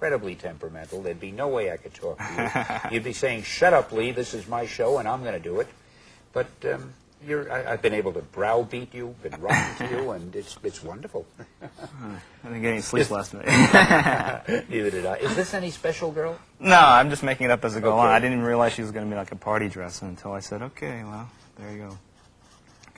incredibly temperamental. There'd be no way I could talk to you. You'd be saying, "Shut up, Lee. This is my show, and I'm going to do it." But I've been able to browbeat you, been writing to you, and it's wonderful. I didn't get any sleep last night. Neither did I. Is this any special girl? No, I'm just making it up as I go on. I didn't even realize she was going to be like a party dress until I said, okay, well, there you go.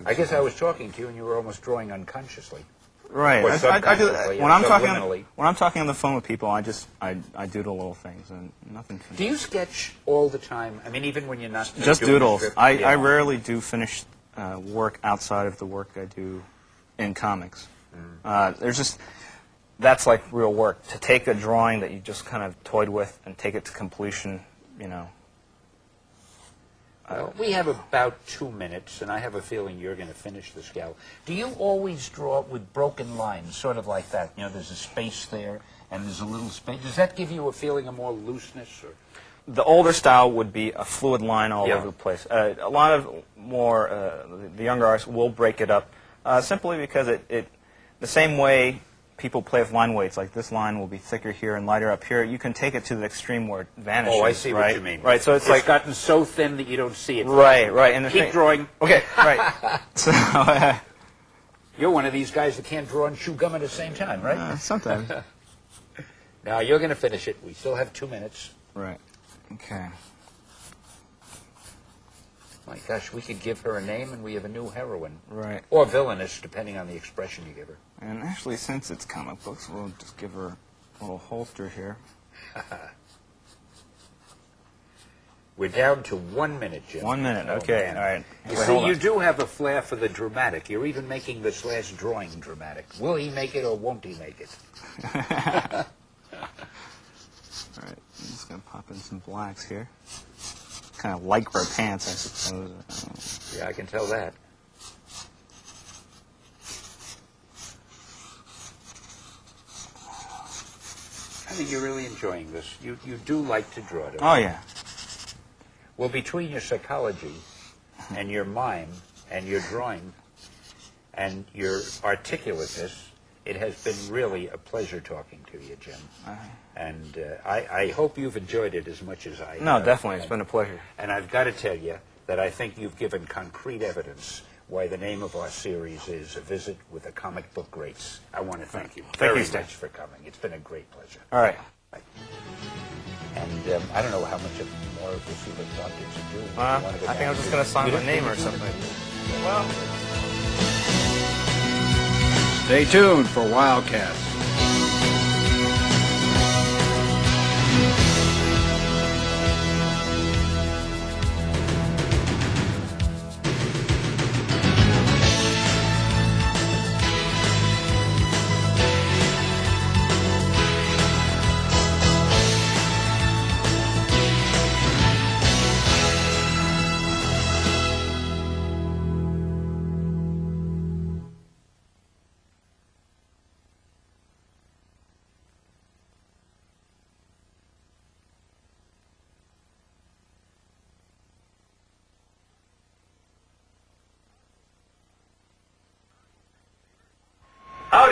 I guess I was talking to you, and you were almost drawing unconsciously. Right. Or I do, when I'm talking on the phone with people, I doodle little things and nothing. Do you sketch all the time? I mean, even when you're not just doing doodles. Script, I rarely do finish work outside of the work I do in comics. That's like real work. To take a drawing that you just kind of toyed with and take it to completion, you know. Well, we have about 2 minutes, and I have a feeling you're going to finish this, gal. Do you always draw with broken lines, sort of like that? You know, there's a space there, and there's a little space. Does that give you a feeling of more looseness? Or? The older style would be a fluid line all over the place. A lot of the younger artists will break it up, simply because the same way people play with line weights, like this line will be thicker here and lighter up here, you can take it to the extreme where it vanishes. Oh, I see what you mean. Right, so it's like gotten so thin that you don't see it. Right. And keep drawing. Okay, right. So you're one of these guys that can't draw and chew gum at the same time, right? Sometimes. Now, you're going to finish it. We still have 2 minutes. Right. Okay. My gosh, we could give her a name and we have a new heroine. Right. Or villainous, depending on the expression you give her. And actually, since it's comic books, we'll just give her a little holster here. We're down to 1 minute, Jim. 1 minute, okay, all right. You see, you do have a flair for the dramatic. You're even making this last drawing dramatic. Will he make it or won't he make it? All right, I'm just going to pop in some blacks here. Kind of lycra pants, I suppose. Yeah, I can tell that. I think you're really enjoying this. You do like to draw, don't you? Oh, yeah. Well, between your psychology and your mime and your drawing and your articulateness, it has been really a pleasure talking to you, Jim. And I hope you've enjoyed it as much as I have. No, definitely. It's been a pleasure. And I've got to tell you that I think you've given concrete evidence why the name of our series is A Visit with the Comic Book Greats. I want to thank you very much for coming. It's been a great pleasure. All right. And I don't know how much more of this you would want to do. I think I'm just going to sign my name or something. Well, stay tuned for Wildcats.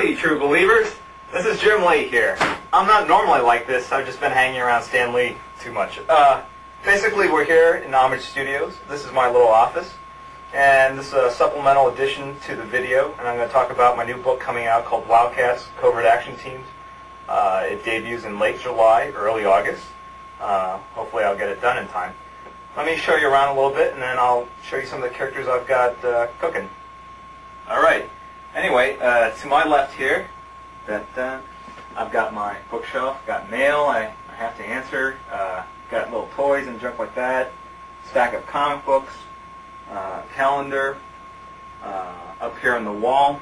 howdy, true believers. This is Jim Lee here. I'm not normally like this. I've just been hanging around Stan Lee too much. Basically, we're here in Homage Studios. This is my little office. And this is a supplemental addition to the video. And I'm going to talk about my new book coming out called Wildcats, Covert Action Teams. It debuts in late July, early August. Hopefully I'll get it done in time. Let me show you around a little bit, and then I'll show you some of the characters I've got cooking. All right. Anyway, to my left here, I've got my bookshelf, got mail I have to answer, got little toys and junk like that, stack of comic books, calendar, up here on the wall.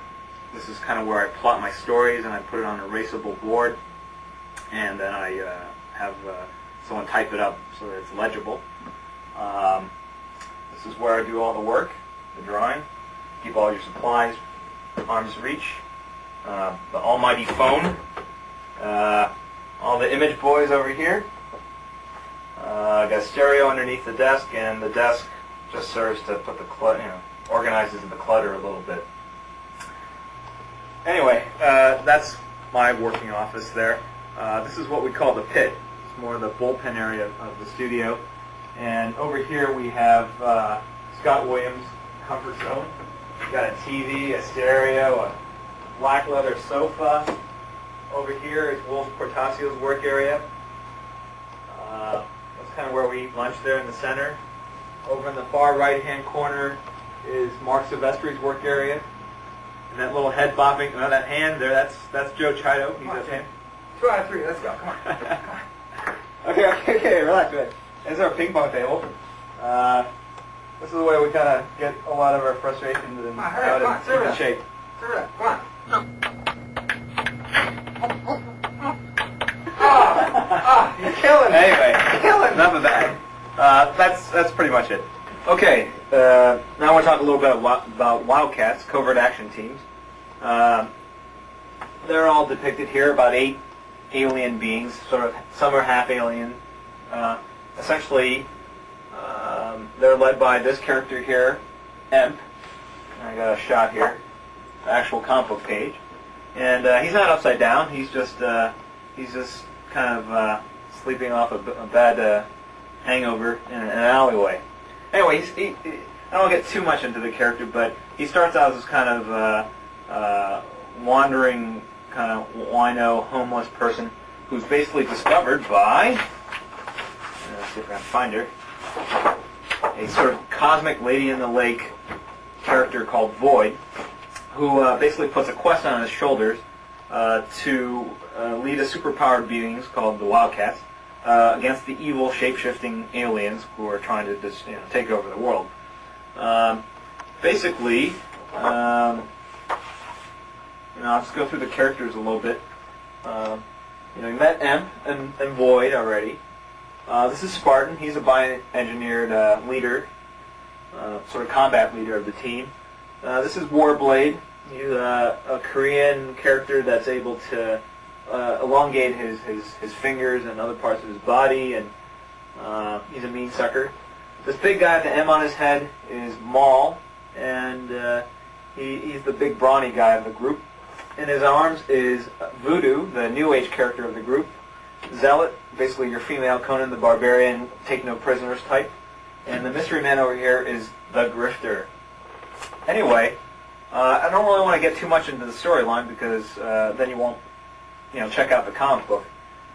This is kind of where I plot my stories, and I put it on an erasable board, and then I have someone type it up so that it's legible. This is where I do all the work, the drawing, keep all your supplies, arm's reach, the almighty phone, all the image boys over here. I got a stereo underneath the desk, and the desk just serves to put the organizes the clutter a little bit. Anyway, that's my working office there. This is what we call the pit. It's more the bullpen area of the studio. And over here we have Scott Williams' comfort zone. We've got a TV, a stereo, a black leather sofa. Over here is Wolf Portacio's work area. That's kind of where we eat lunch there in the center. Over in the far right-hand corner is Mark Silvestri's work area. And that little head bopping, that hand there, that's Joe Chido. He does him. 2 out of 3, let's go, come on. Okay, relax, man. This is our ping pong table. This is the way we kind of get a lot of our frustrations and out in even shape. Serve it up, come on. You're killing it. Anyway, enough of that. That's pretty much it. Okay, now I want to talk a little bit about Wildcats, covert action teams. They're all depicted here, about 8 alien beings, sort of, some are half alien. Essentially, they're led by this character here, Emp. I got a shot here, the actual comic book page. And he's not upside down, he's just kind of sleeping off a bad hangover in an alleyway. Anyway, I don't get too much into the character, but he starts out as this kind of wandering, kind of wino, homeless person who's basically discovered by, let's see if I can find her, a sort of cosmic lady-in-the-lake character called Void, who basically puts a quest on his shoulders to lead a superpowered beings called the Wildcats against the evil shape-shifting aliens who are trying to just, take over the world. Basically, I'll just go through the characters a little bit. We met Emp and Void already. This is Spartan. He's a bioengineered leader, sort of combat leader of the team. This is Warblade. He's a Korean character that's able to elongate his fingers and other parts of his body, and he's a mean sucker. This big guy with the M on his head is Maul, and he's the big brawny guy of the group. In his arms is Voodoo, the New Age character of the group. Zealot, basically your female Conan the Barbarian, take no prisoners type. And the mystery man over here is the Grifter. Anyway, I don't really want to get too much into the storyline because then you won't, check out the comic book.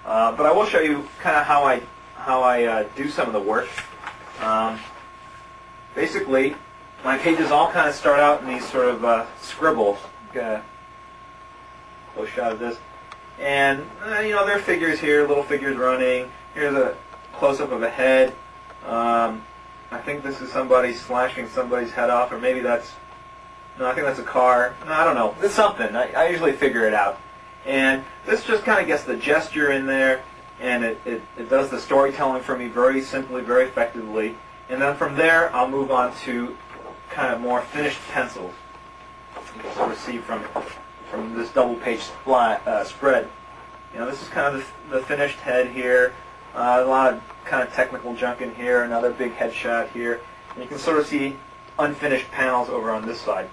But I will show you kind of how I do some of the work. Basically, my pages all kind of start out in these sort of scribbles. Get a close shot of this. And, there are figures here, little figures running. Here's a close-up of a head. I think this is somebody slashing somebody's head off, or maybe I think that's a car. No, I don't know. It's something. I usually figure it out. And this just kind of gets the gesture in there, and it does the storytelling for me very simply, very effectively. And then from there, I'll move on to kind of more finished pencils. You can sort of see from this double-page spread. This is kind of the finished head here. A lot of kind of technical junk in here, another big headshot here. And you can sort of see unfinished panels over on this side.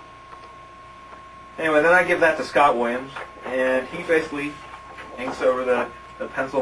Anyway, then I give that to Scott Williams, and he basically inks over the pencil